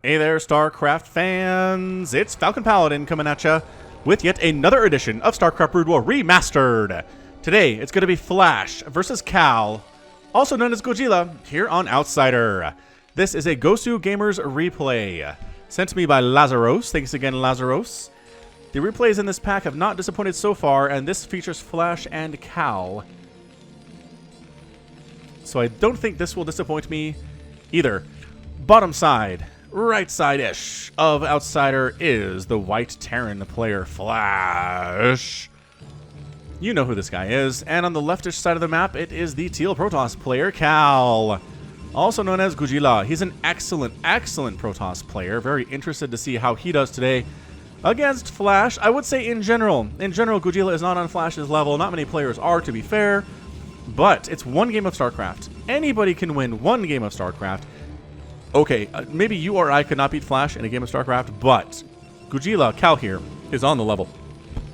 Hey there, StarCraft fans! It's Falcon Paladin coming at ya with yet another edition of StarCraft Brood War Remastered. Today, it's going to be Flash versus Cal, also known as Gojira, here on Outsider. This is a Gosu Gamers replay, sent to me by Lazaros. Thanks again, Lazaros. The replays in this pack have not disappointed so far, and this features Flash and Cal. So I don't think this will disappoint me either. Bottom side, right side-ish of Outsider is the White Terran player Flash. You know who this guy is. And on the leftish side of the map, it is the Teal Protoss player Cal, also known as Gojira. He's an excellent, excellent Protoss player. Very interested to see how he does today against Flash. I would say in general, Gojira is not on Flash's level. Not many players are, to be fair. But it's one game of StarCraft. Anybody can win one game of StarCraft. Okay, maybe you or I could not beat Flash in a game of StarCraft, but Gojira, Cal here, is on the level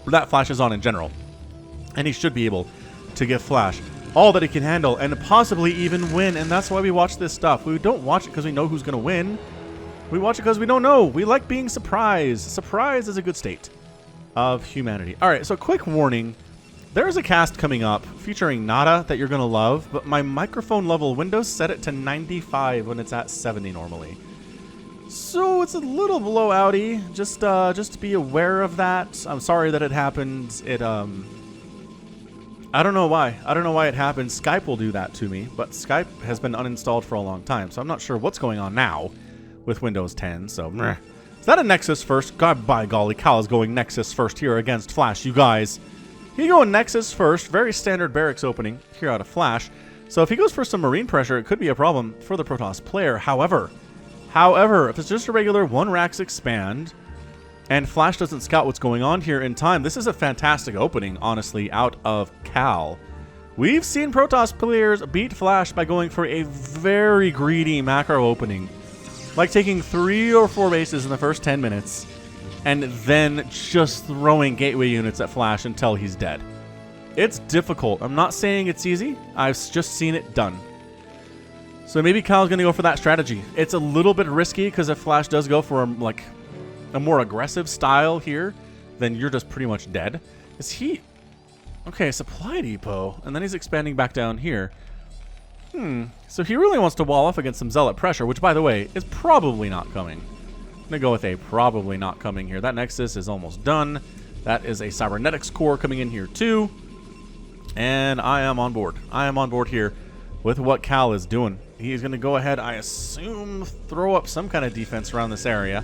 that Flash is on in general. And he should be able to give Flash all that he can handle and possibly even win. And that's why we watch this stuff. We don't watch it because we know who's going to win. We watch it because we don't know. We like being surprised. Surprise is a good state of humanity. All right, so quick warning. There's a cast coming up featuring Nada that you're going to love, but my microphone level Windows set it to 95 when it's at 70 normally. So it's a little blowouty. Just be aware of that. I'm sorry that it happened. I don't know why. I don't know why it happened. Skype will do that to me, but Skype has been uninstalled for a long time, so I'm not sure what's going on now with Windows 10, so meh. Is that a Nexus first? God, by golly, Cal is going Nexus first here against Flash, you guys. He going Nexus first. Very standard barracks opening here out of Flash. So if he goes for some Marine pressure, it could be a problem for the Protoss player. However, if it's just a regular one Rax expand and Flash doesn't scout what's going on here in time, this is a fantastic opening, honestly, out of Cal. We've seen Protoss players beat Flash by going for a very greedy macro opening, like taking 3 or 4 bases in the first 10 minutes. And then just throwing gateway units at Flash until he's dead. It's difficult. I'm not saying it's easy. I've just seen it done. So maybe Cal's going to go for that strategy. It's a little bit risky because if Flash does go for like a more aggressive style here, then you're just pretty much dead. Is he... Okay, supply depot. And then he's expanding back down here. So he really wants to wall off against some Zealot pressure, which, by the way, is probably not coming. I'm going to go with a probably not coming here. That Nexus is almost done. That is a Cybernetics core coming in here too. And I am on board. I am on board here with what Cal is doing. He's going to go ahead, I assume, throw up some kind of defense around this area.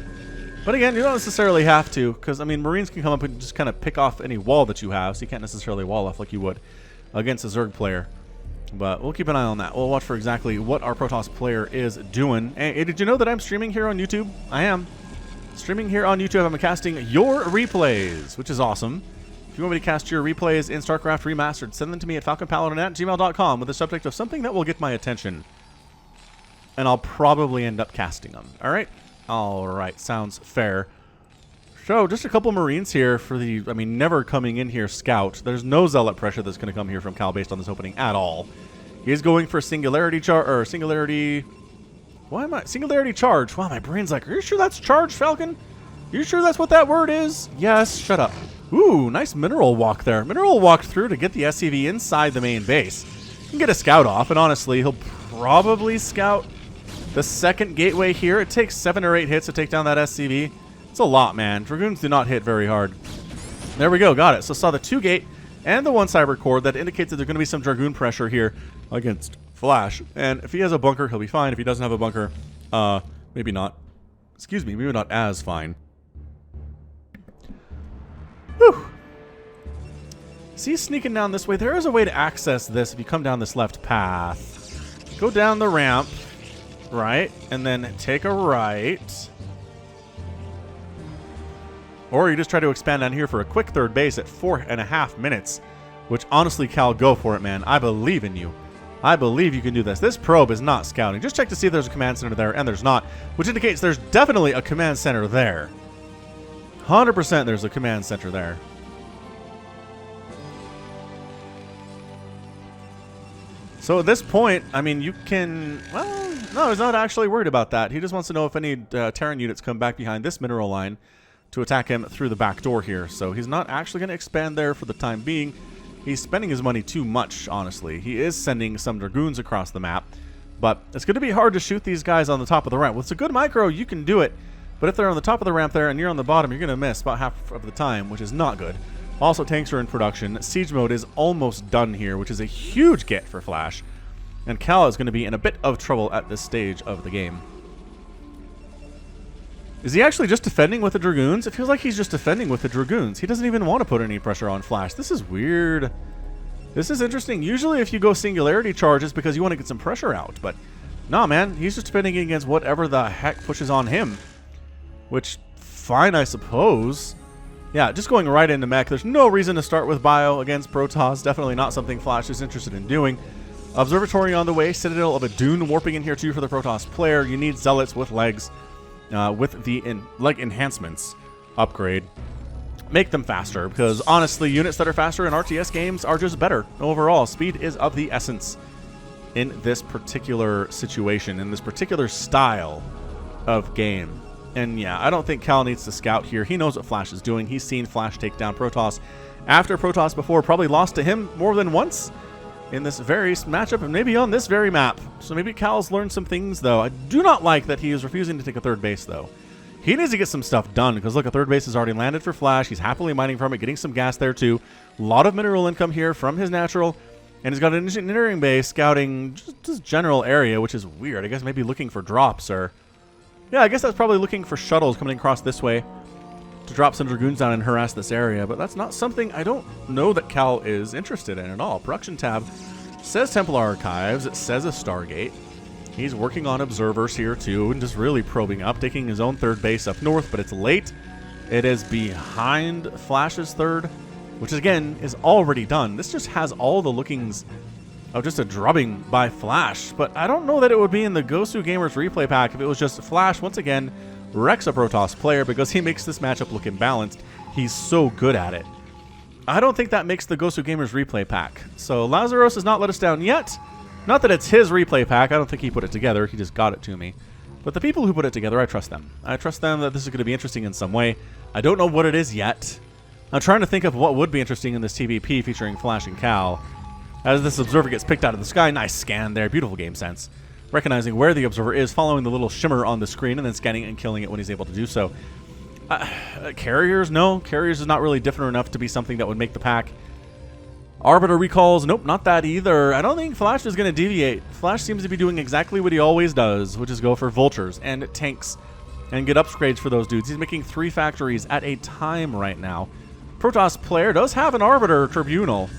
But again, you don't necessarily have to, because, I mean, Marines can come up and just kind of pick off any wall that you have, so you can't necessarily wall off like you would against a Zerg player. But we'll keep an eye on that. We'll watch for exactly what our Protoss player is doing. And did you know that I'm streaming here on YouTube? I am. Streaming here on YouTube. I'm casting your replays, which is awesome. If you want me to cast your replays in StarCraft Remastered, send them to me at falconpaladin@gmail.com with the subject of something that will get my attention. And I'll probably end up casting them. All right? All right. Sounds fair. So, just a couple Marines here for the, I mean, never coming in here scout. There's no Zealot pressure that's going to come here from Cal based on this opening at all. He's going for Singularity charge. Singularity charge. Wow, my brain's like, are you sure that's charge, Falcon? Are you sure that's what that word is? Yes, shut up. Ooh, nice mineral walk there. Mineral walked through to get the SCV inside the main base. You can get a scout off, and honestly, he'll probably scout the second gateway here. It takes 7 or 8 hits to take down that SCV. It's a lot, man. Dragoons do not hit very hard. There we go. Got it. So saw the 2 gate and the 1 cyber core. That indicates that there's going to be some Dragoon pressure here against Flash. And if he has a bunker, he'll be fine. If he doesn't have a bunker, maybe not. Excuse me, maybe not as fine. Whew. See, sneaking down this way. There is a way to access this if you come down this left path. Go down the ramp, right? And then take a right. Or you just try to expand down here for a quick third base at 4.5 minutes. Which, honestly, Cal, go for it, man. I believe in you. I believe you can do this. This probe is not scouting. Just check to see if there's a command center there, and there's not. Which indicates there's definitely a command center there. 100% there's a command center there. So at this point, I mean, you can... Well, no, he's not actually worried about that. He just wants to know if any Terran units come back behind this mineral line to attack him through the back door here. So he's not actually going to expand there for the time being. He's spending his money too much, honestly. He is sending some Dragoons across the map. But it's going to be hard to shoot these guys on the top of the ramp. With a good micro, you can do it. But if they're on the top of the ramp there and you're on the bottom, you're going to miss about half of the time, which is not good. Also, tanks are in production. Siege mode is almost done here, which is a huge get for Flash. And Cal is going to be in a bit of trouble at this stage of the game. Is he actually just defending with the Dragoons? It feels like he's just defending with the Dragoons. He doesn't even want to put any pressure on Flash. This is weird. This is interesting. Usually if you go singularity charge, it's because you want to get some pressure out. But, nah, man. He's just defending against whatever the heck pushes on him. Which, fine, I suppose. Yeah, just going right into mech. There's no reason to start with bio against Protoss. Definitely not something Flash is interested in doing. Observatory on the way. Citadel of a Dune warping in here too for the Protoss player. You need Zealots with legs. With the leg enhancements upgrade. Make them faster. Because honestly, units that are faster in RTS games are just better. Overall, speed is of the essence in this particular situation. In this particular style of game. And yeah, I don't think Cal needs to scout here. He knows what Flash is doing. He's seen Flash take down Protoss after Protoss before. Probably lost to him more than once in this very matchup and maybe on this very map. So maybe Cal's learned some things, though. I do not like that he is refusing to take a third base, though. He needs to get some stuff done because, look, a third base has already landed for Flash. He's happily mining from it, getting some gas there, too. A lot of mineral income here from his natural. And he's got an engineering base scouting just this general area, which is weird. I guess maybe looking for drops or... Yeah, I guess that's probably looking for shuttles coming across this way to drop some Dragoons down and harass this area. But that's not something I don't know that Cal is interested in at all. Production tab says Templar Archives. It says a Stargate. He's working on observers here too and just really probing up, taking his own third base up north. But it's late. It is behind Flash's third, which again is already done. This just has all the lookings of just a drubbing by Flash, but I don't know that it would be in the Gosu Gamers replay pack if it was just Flash, once again, wrecks a Protoss player because he makes this matchup look imbalanced. He's so good at it. I don't think that makes the Gosu Gamers replay pack. So Lazarus has not let us down yet. Not that it's his replay pack. I don't think he put it together. He just got it to me. But the people who put it together, I trust them. I trust them that this is going to be interesting in some way. I don't know what it is yet. I'm trying to think of what would be interesting in this TVP featuring Flash and Cal. As this observer gets picked out of the sky, nice scan there, beautiful game sense. Recognizing where the observer is, following the little shimmer on the screen, and then scanning and killing it when he's able to do so. Carriers? No, Carriers is not really different enough to be something that would make the pack. Arbiter recalls? Nope, not that either. I don't think Flash is going to deviate. Flash seems to be doing exactly what he always does, which is go for vultures and tanks and get upgrades for those dudes. He's making 3 factories at a time right now. Protoss player does have an Arbiter Tribunal.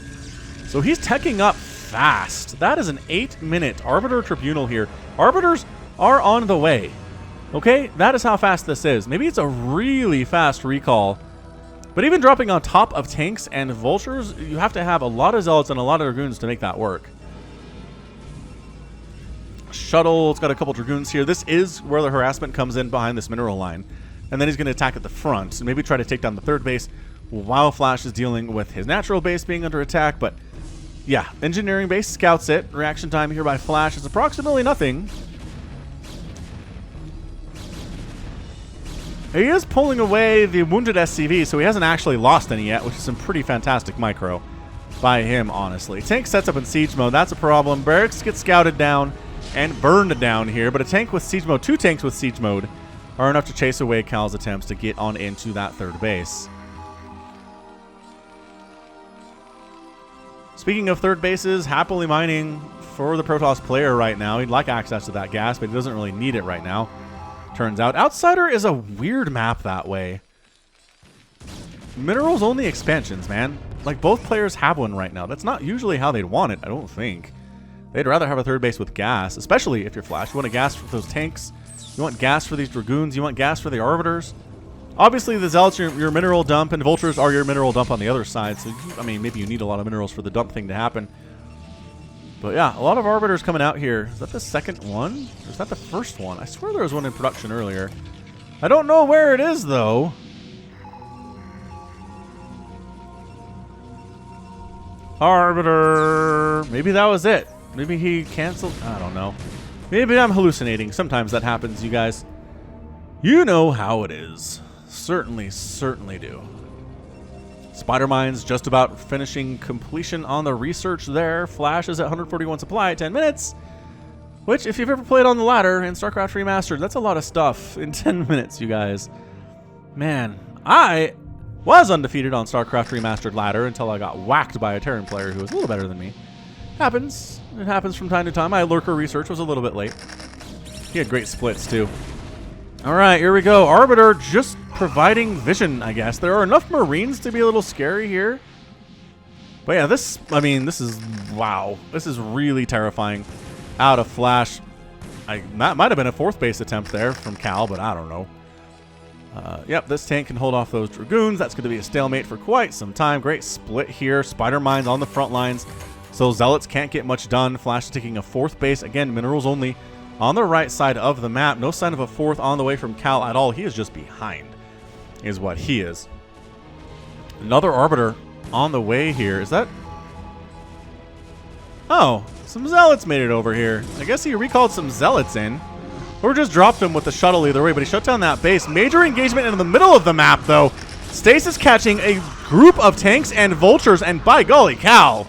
So he's teching up fast. That is an 8-minute Arbiter Tribunal here. Arbiters are on the way. Okay, that is how fast this is. Maybe it's a really fast recall. But even dropping on top of tanks and vultures, you have to have a lot of zealots and a lot of dragoons to make that work. Shuttle, it's got a couple dragoons here. This is where the harassment comes in behind this mineral line. And then he's going to attack at the front and maybe try to take down the third base while Flash is dealing with his natural base being under attack. But yeah, engineering base scouts it. Reaction time here by Flash is approximately nothing. He is pulling away the wounded SCV, so he hasn't actually lost any yet, which is some pretty fantastic micro by him, honestly. Tank sets up in siege mode. That's a problem. Barracks get scouted down and burned down here, but a tank with siege mode, 2 tanks with siege mode, are enough to chase away Cal's attempts to get on into that third base. Speaking of third bases, happily mining for the Protoss player right now. He'd like access to that gas, but he doesn't really need it right now. Turns out Outsider is a weird map that way. Minerals only expansions, man. Like, both players have one right now. That's not usually how they'd want it, I don't think. They'd rather have a third base with gas, especially if you're Flash. You want a gas for those tanks. You want gas for these Dragoons. You want gas for the Arbiters. Obviously, the Zealots are your mineral dump, and Vultures are your mineral dump on the other side. So, I mean, maybe you need a lot of minerals for the dump thing to happen. But yeah, a lot of Arbiters coming out here. Is that the second one? Or is that the first one? I swear there was one in production earlier. I don't know where it is, though. Arbiter. Maybe that was it. Maybe he canceled? I don't know. Maybe I'm hallucinating. Sometimes that happens, you guys. You know how it is. Certainly do. Spider Mine's just about finishing completion on the research there. Flash is at 141 supply at 10 minutes. Which, if you've ever played on the ladder in StarCraft Remastered, that's a lot of stuff in 10 minutes, you guys. Man, I was undefeated on StarCraft Remastered ladder until I got whacked by a Terran player who was a little better than me. Happens. It happens from time to time. My lurker research was a little bit late. He had great splits, too. All right, here we go. Arbiter just providing vision, I guess. There are enough Marines to be a little scary here. But yeah, this is, wow. This is really terrifying. Out of Flash. That might have been a 4th base attempt there from Cal, but I don't know. Yep, this tank can hold off those Dragoons. That's going to be a stalemate for quite some time. Great split here. Spider Mines on the front lines. So Zealots can't get much done. Flash is taking a 4th base. Again, minerals only on the right side of the map. No sign of a 4th on the way from Cal at all. He is just behind, is what he is. Another Arbiter on the way here. Is that... Oh, some Zealots made it over here. I guess he recalled some Zealots in. Or just dropped him with the shuttle either way, but he shut down that base. Major engagement in the middle of the map, though. Stasis catching a group of tanks and vultures, and by golly cow,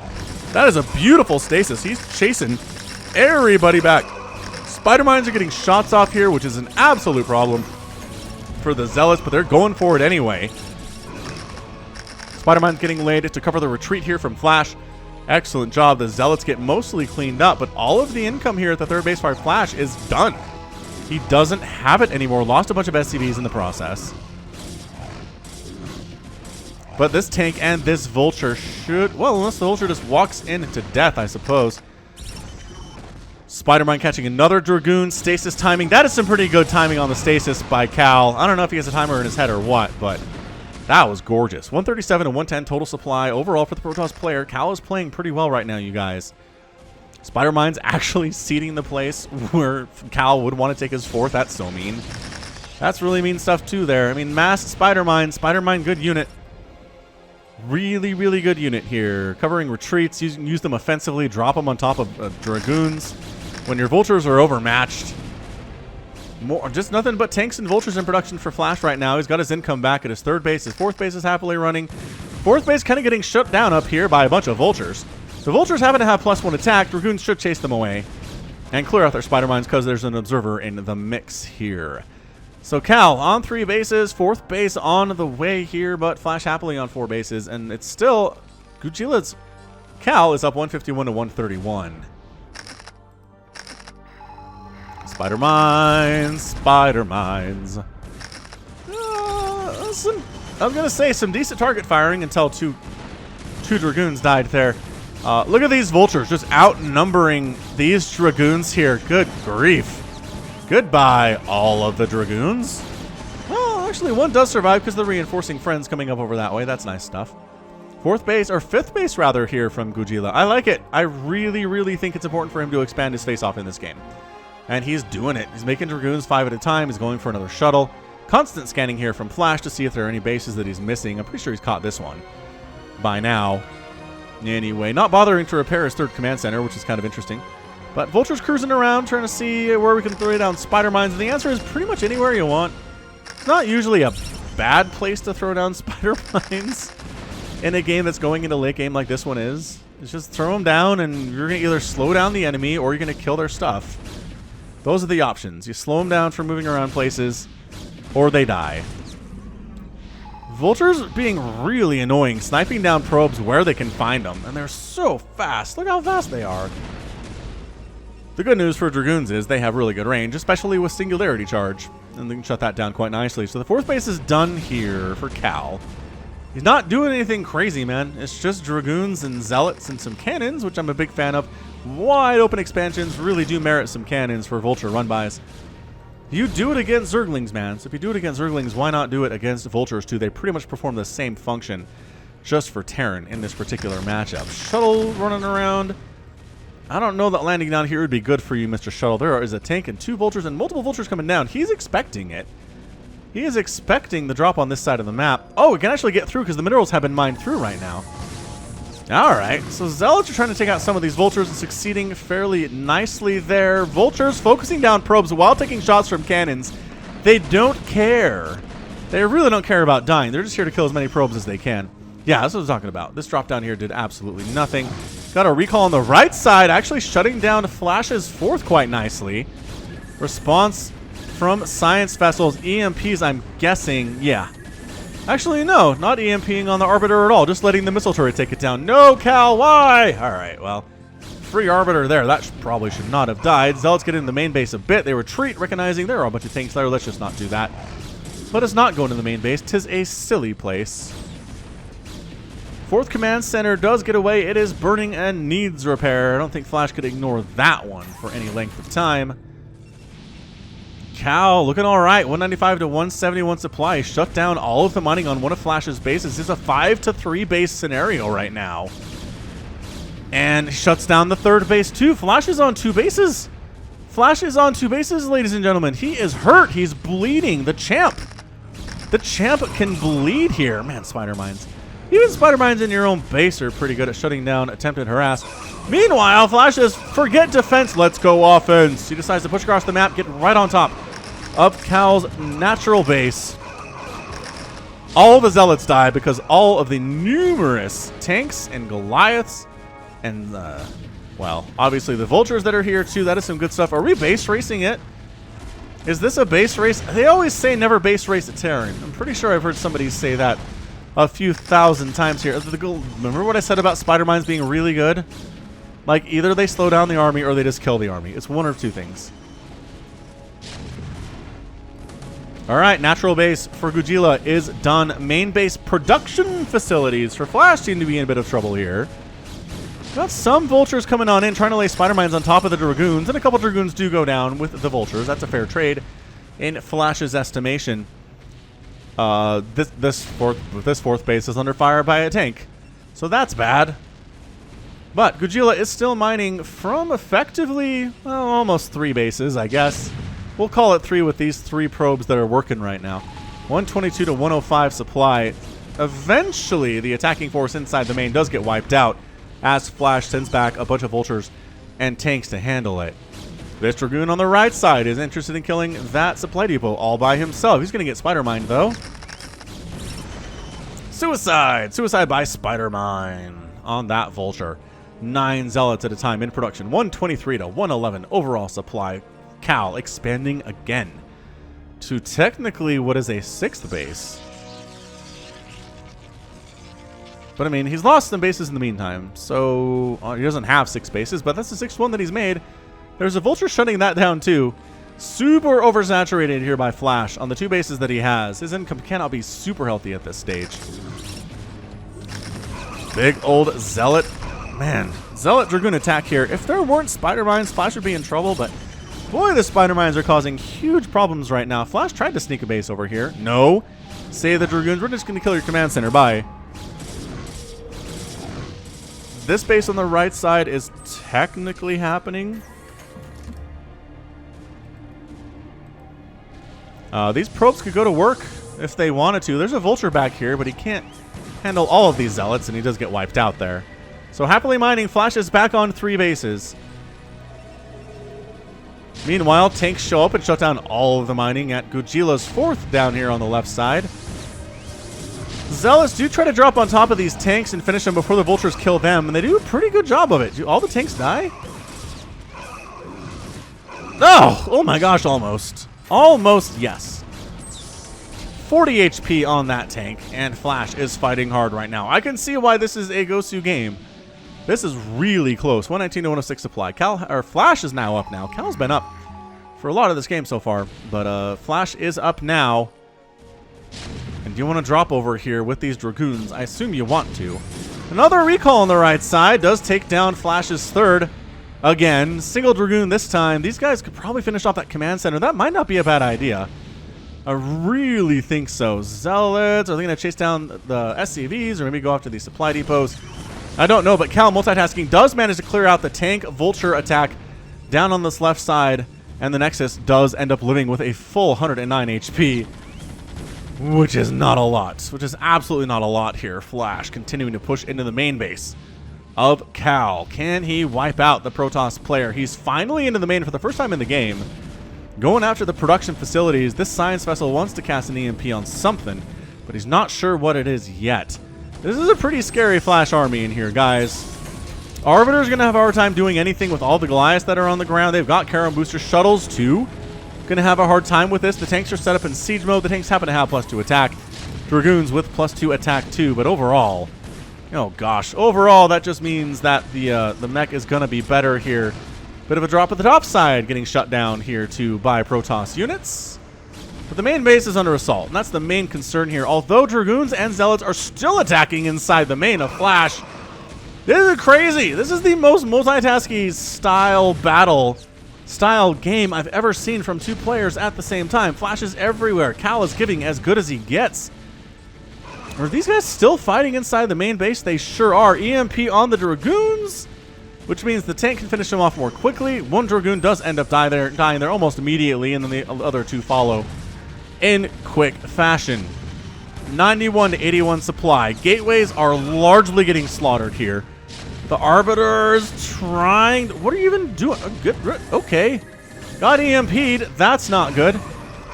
that is a beautiful Stasis. He's chasing everybody back. Spider Mines are getting shots off here, which is an absolute problem for the Zealots, but they're going for it anyway. Spider Mines getting laid to cover the retreat here from Flash. Excellent job. The Zealots get mostly cleaned up, but all of the income here at the 3rd base by Flash is done. He doesn't have it anymore. Lost a bunch of SCVs in the process. But this tank and this Vulture should... Well, unless the Vulture just walks into death, I suppose. Spider-Mine catching another Dragoon. Stasis timing. That is some pretty good timing on the Stasis by Cal. I don't know if he has a timer in his head or what, but that was gorgeous. 137 and 110 total supply. Overall for the Protoss player, Cal is playing pretty well right now, you guys. Spider Mine's actually seeding the place where Cal would want to take his 4th. That's so mean. That's really mean stuff too there. I mean, masked Spider Mine, good unit. Really good unit here. Covering retreats, use them offensively, drop them on top of Dragoons. When your Vultures are overmatched. Just nothing but tanks and Vultures in production for Flash right now. He's got his income back at his 3rd base. His 4th base is happily running. 4th base kind of getting shut down up here by a bunch of Vultures. The Vultures happen to have +1 attack. Dragoons should chase them away and clear out their Spider Mines because there's an observer in the mix here. So Cal on 3 bases, 4th base on the way here, but Flash happily on 4 bases, and it's still Gujila's Cal is up 151 to 131. Spider Mines. I was gonna say some decent target firing until two Dragoons died there. Look at these Vultures just outnumbering these Dragoons here. Good grief. Goodbye, all of the Dragoons. Well, actually, one does survive because they're reinforcing friends coming up over that way. That's nice stuff. 4th base, or 5th base rather, here from Gujila. I like it. I really think it's important for him to expand his face-off in this game. And he's doing it. He's making Dragoons 5 at a time. He's going for another shuttle. Constant scanning here from Flash to see if there are any bases that he's missing. I'm pretty sure he's caught this one by now. Anyway, not bothering to repair his 3rd command center, which is kind of interesting. But Vulture's cruising around, trying to see where we can throw down Spider Mines. And the answer is pretty much anywhere you want. It's not usually a bad place to throw down Spider Mines in a game that's going into late game like this one is. It's just throw them down, and you're going to either slow down the enemy or you're going to kill their stuff. Those are the options. You slow them down from moving around places, or they die. Vultures being really annoying, sniping down probes where they can find them, and they're so fast. Look how fast they are. The good news for Dragoons is they have really good range, especially with Singularity Charge, and they can shut that down quite nicely. So the 4th base is done here for Cal. He's not doing anything crazy, man. It's just Dragoons and Zealots and some cannons, which I'm a big fan of. Wide open expansions really do merit some cannons for Vulture run-bys. You do it against Zerglings, man. So if you do it against Zerglings, why not do it against Vultures too? They pretty much perform the same function just for Terran in this particular matchup. Shuttle running around. I don't know that landing down here would be good for you, Mr. Shuttle. There is a tank and 2 Vultures and multiple Vultures coming down. He's expecting it. He is expecting the drop on this side of the map. Oh, it can actually get through because the minerals have been mined through right now. Alright, so Zealots are trying to take out some of these Vultures and succeeding fairly nicely there. Vultures focusing down probes while taking shots from cannons. They don't care. They really don't care about dying. They're just here to kill as many probes as they can. Yeah, that's what I was talking about. This drop down here did absolutely nothing. Got a recall on the right side, actually shutting down Flash's fourth quite nicely. Response from Science Vessels. EMPs, I'm guessing. Yeah. Actually, no, not EMPing on the Arbiter at all. Just letting the missile turret take it down. No, Cal, why? All right, well, free Arbiter there. That probably should not have died. Zealots get in the main base a bit. They retreat, recognizing there are a bunch of tanks there. Let's just not do that. Let us not go into the main base. 'Tis a silly place. 4th Command Center does get away. It is burning and needs repair. I don't think Flash could ignore that one for any length of time. Cal looking all right. 195 to 171 supply. Shut down all of the mining on one of Flash's bases. This is a 5-3 base scenario right now. And shuts down the 3rd base too. Flash is on 2 bases. Flash is on 2 bases, ladies and gentlemen. He is hurt. He's bleeding. The champ. The champ can bleed here. Man, spider mines. Even spider mines in your own base are pretty good at shutting down attempted harass. Meanwhile, Flash says, forget defense, let's go offense. He decides to push across the map, get right on top of Cal's natural base. All the Zealots die because all of the numerous tanks and Goliaths and, well, obviously the Vultures that are here too. That is some good stuff. Are we base racing it? Is this a base race? They always say never base race a Terran. I'm pretty sure I've heard somebody say that a few thousand times here. Remember what I said about spider mines being really good? Like, either they slow down the army or they just kill the army. It's one or two things. Alright, natural base for Gujila is done. Main base production facilities for Flash seem to be in a bit of trouble here. Got some Vultures coming on in, trying to lay spider mines on top of the Dragoons, and a couple Dragoons do go down with the Vultures. That's a fair trade in Flash's estimation. This fourth base is under fire by a tank, so that's bad. But Gujila is still mining from effectively, well, almost 3 bases, I guess. We'll call it 3 with these 3 probes that are working right now. 122 to 105 supply. Eventually, the attacking force inside the main does get wiped out as Flash sends back a bunch of Vultures and tanks to handle it. This Dragoon on the right side is interested in killing that supply depot all by himself. He's going to get spider mined, though. Suicide! Suicide by spider mine on that Vulture. 9 Zealots at a time in production. 123 to 111 overall supply. Cal expanding again to technically what is a 6th base. But I mean, he's lost some bases in the meantime, so he doesn't have 6 bases, but that's the 6th one that he's made. There's a Vulture shutting that down too. Super oversaturated here by Flash on the 2 bases that he has. His income cannot be super healthy at this stage. Big old Zealot. Man, Zealot Dragoon attack here. If there weren't spider mines, Flash would be in trouble, but boy, the spider mines are causing huge problems right now. Flash tried to sneak a base over here. No. Say the Dragoons, we're just going to kill your command center. Bye. This base on the right side is technically happening. These probes could go to work if they wanted to. There's a Vulture back here, but he can't handle all of these Zealots, and he does get wiped out there. So happily mining, Flash is back on 3 bases. Meanwhile, tanks show up and shut down all of the mining at Gujila's 4th down here on the left side. Zealots do try to drop on top of these tanks and finish them before the Vultures kill them, and they do a pretty good job of it. Do all the tanks die? Oh my gosh, almost. Almost, yes. 40 HP on that tank, and Flash is fighting hard right now. I can see why this is a Gosu game. This is really close. 119 to 106 supply. Flash is now up now. Cal's been up for a lot of this game so far, but Flash is up now. And do you want to drop over here with these Dragoons? I assume you want to. Another recall on the right side does take down Flash's 3rd. Again, single Dragoon this time. These guys could probably finish off that command center. That might not be a bad idea. I really think so. Zealots, are they going to chase down the SCVs or maybe go after these supply depots? I don't know, but Cal multitasking does manage to clear out the tank Vulture attack down on this left side, and the Nexus does end up living with a full 109 HP, which is not a lot. Which is absolutely not a lot here. Flash continuing to push into the main base. of Cal. Can he wipe out the Protoss player? He's finally into the main for the first time in the game. Going after the production facilities. This science vessel wants to cast an EMP on something, but he's not sure what it is yet. This is a pretty scary Flash army in here, guys. Arbiter's going to have a hard time doing anything with all the Goliaths that are on the ground. They've got Charon booster shuttles, too. Going to have a hard time with this. The tanks are set up in siege mode. The tanks happen to have +2 attack. Dragoons with +2 attack, too. But overall, oh gosh, overall, that just means that the mech is going to be better here. Bit of a drop at the top side getting shut down here, too, by Protoss units. But the main base is under assault, and that's the main concern here. Although Dragoons and Zealots are still attacking inside the main of Flash, this is crazy. This is the most multitasking style game I've ever seen from 2 players at the same time. Flash is everywhere. Cal is giving as good as he gets. Are these guys still fighting inside the main base? They sure are. EMP on the Dragoons, which means the tank can finish them off more quickly. 1 Dragoon does end up dying there almost immediately, and then the other 2 follow in quick fashion. 91 to 81 supply. Gateways are largely getting slaughtered here. The Arbiter's trying. What are you even doing? Good. Okay. Got EMP'd. That's not good.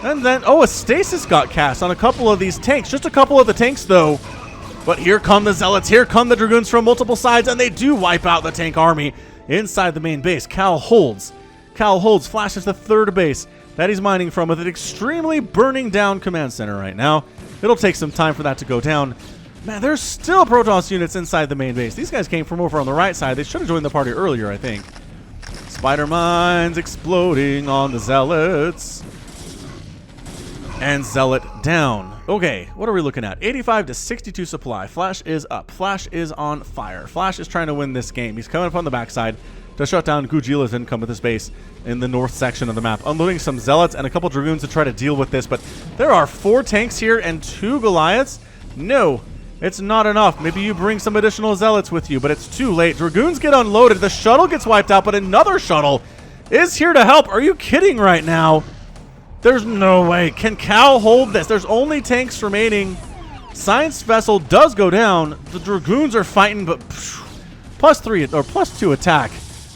And then, a stasis got cast on a couple of these tanks. Just a couple of the tanks, though. But here come the Zealots. Here come the Dragoons from multiple sides, and they do wipe out the tank army inside the main base. Cal holds. Flash is the 3rd base that he's mining from with an extremely burning down command center right now. It'll take some time for that to go down. Man, there's still Protoss units inside the main base. These guys came from over on the right side. They should have joined the party earlier, I think. Spider mines exploding on the Zealots. And Zealot down. Okay, what are we looking at? 85 to 62 supply. Flash is up. Flash is on fire. Flash is trying to win this game. He's coming up on the backside to shut down Gujila's income with his base in the north section of the map. Unloading some Zealots and a couple Dragoons to try to deal with this, but there are 4 tanks here and 2 Goliaths. No. It's not enough. Maybe you bring some additional Zealots with you, but it's too late. Dragoons get unloaded. The shuttle gets wiped out, but another shuttle is here to help. Are you kidding right now? There's no way. Can Cal hold this? There's only tanks remaining. Science vessel does go down. The Dragoons are fighting, but +3 or +2 attack.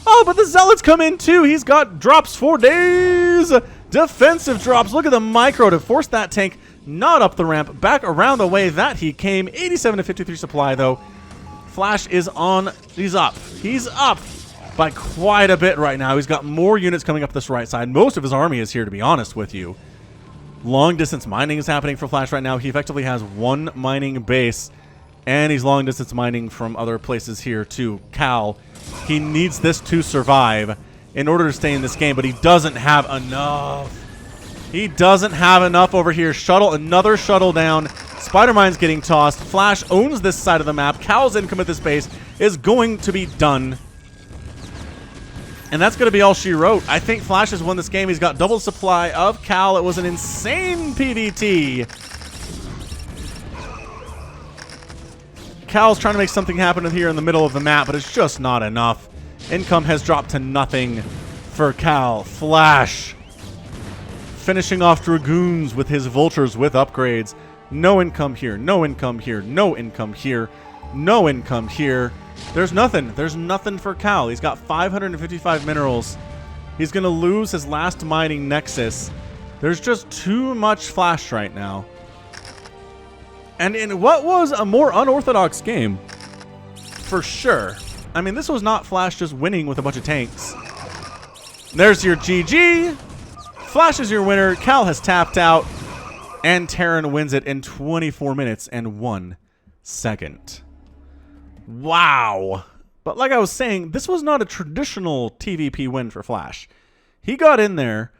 Oh, but the Zealots come in too. He's got drops for days. Defensive drops. Look at the micro to force that tank not up the ramp, back around the way that he came. 87 to 53 supply, though. Flash is on. He's up. He's up by quite a bit right now. He's got more units coming up this right side. Most of his army is here, to be honest with you. Long distance mining is happening for Flash right now. He effectively has 1 mining base, and he's long distance mining from other places here too. Cal, he needs this to survive in order to stay in this game, but he doesn't have enough. He doesn't have enough over here. Shuttle, another shuttle down. Spider-Mine's getting tossed. Flash owns this side of the map. Cal's income at this base is going to be done. And that's going to be all she wrote. I think Flash has won this game. He's got double supply of Cal. It was an insane PvT. Cal's trying to make something happen here in the middle of the map, but it's just not enough. Income has dropped to nothing for Cal. Flash finishing off Dragoons with his Vultures with upgrades. No income here. No income here. No income here. No income here. There's nothing. There's nothing for Cal. He's got 555 minerals. He's going to lose his last mining nexus. There's just too much Flash right now. And in what was a more unorthodox game, for sure. I mean, this was not Flash just winning with a bunch of tanks. There's your GG. Flash is your winner. Cal has tapped out. And Terran wins it in 24 minutes and 1 second. Wow. But like I was saying, this was not a traditional TVP win for Flash. He got in there.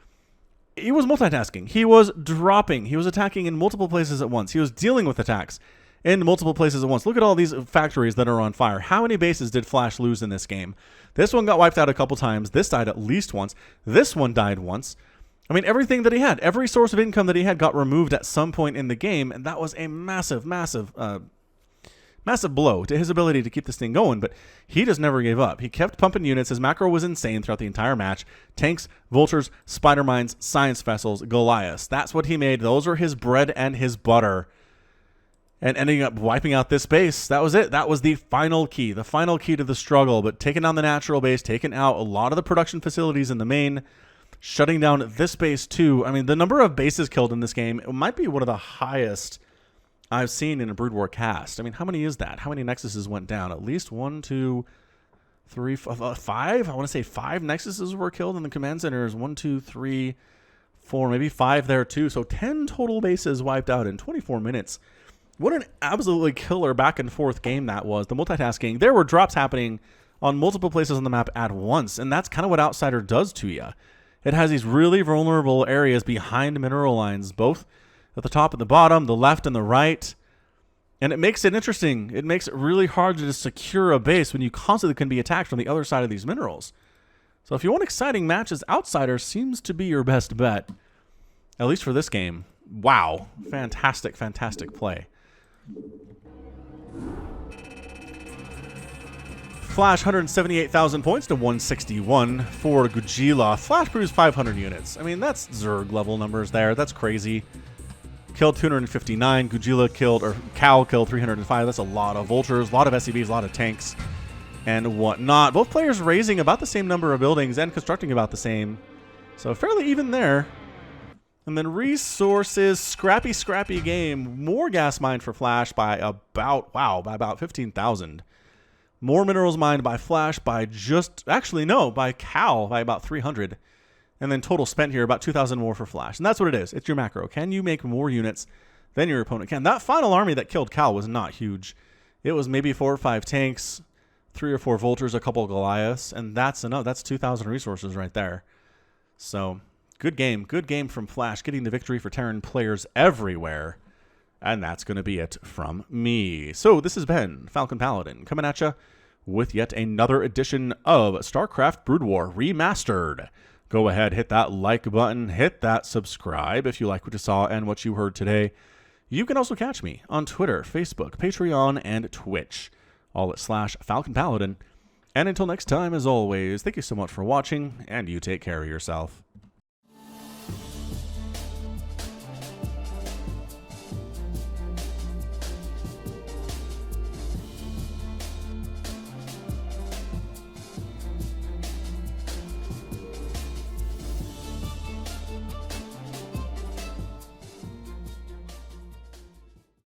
He was multitasking. He was dropping. He was attacking in multiple places at once. He was dealing with attacks in multiple places at once. Look at all these factories that are on fire. How many bases did Flash lose in this game? This one got wiped out a couple times. This died at least once. This one died once. I mean, everything that he had, every source of income that he had got removed at some point in the game, and that was a massive, massive blow to his ability to keep this thing going, but he just never gave up. He kept pumping units. His macro was insane throughout the entire match. Tanks, Vultures, Spider Mines, Science Vessels, Goliaths. That's what he made. Those were his bread and his butter. and ending up wiping out this base. That was it. That was the final key to the struggle. But taking down the natural base, taking out a lot of the production facilities in the main, shutting down this base too. I mean, the number of bases killed in this game, it might be one of the highest I've seen in a Brood War cast. I mean, how many is that? How many Nexuses went down? At least 1, 2, 3, 5. I want to say 5 Nexuses were killed in the command centers. 1, 2, 3, 4, maybe 5 there too. So 10 total bases wiped out in 24 minutes. What an absolutely killer back and forth game that was. The multitasking. There were drops happening on multiple places on the map at once, and that's kind of what Outsider does to you. It has these really vulnerable areas behind mineral lines, both at the top and the bottom, the left and the right. And it makes it interesting. It makes it really hard to just secure a base when you constantly can be attacked from the other side of these minerals. So if you want exciting matches, Outsider seems to be your best bet, at least for this game. Wow. Fantastic, fantastic play. Flash 178,000 points to 161 for Gujila. Flash brews 500 units. I mean, that's Zerg level numbers there. That's crazy. Killed 259. Gujila killed, or Cal killed 305. That's a lot of vultures, a lot of SCVs, a lot of tanks, and whatnot. Both players raising about the same number of buildings and constructing about the same. So fairly even there. And then resources, scrappy game. More gas mined for Flash by about, wow, by about 15,000. More minerals mined by Flash by by Cal by about 300. And then total spent here, about 2,000 more for Flash. And that's what it is. It's your macro. Can you make more units than your opponent can? That final army that killed Cal was not huge. It was maybe 4 or 5 tanks, 3 or 4 vultures, a couple of Goliaths, and that's enough. That's 2,000 resources right there. So good game from Flash, getting the victory for Terran players everywhere. And that's going to be it from me. So this has been Falcon Paladin coming at you with yet another edition of StarCraft Brood War Remastered. Go ahead, hit that like button, hit that subscribe if you like what you saw and what you heard today. You can also catch me on Twitter, Facebook, Patreon, and Twitch, all at /Falcon Paladin. And until next time, as always, thank you so much for watching, and you take care of yourself.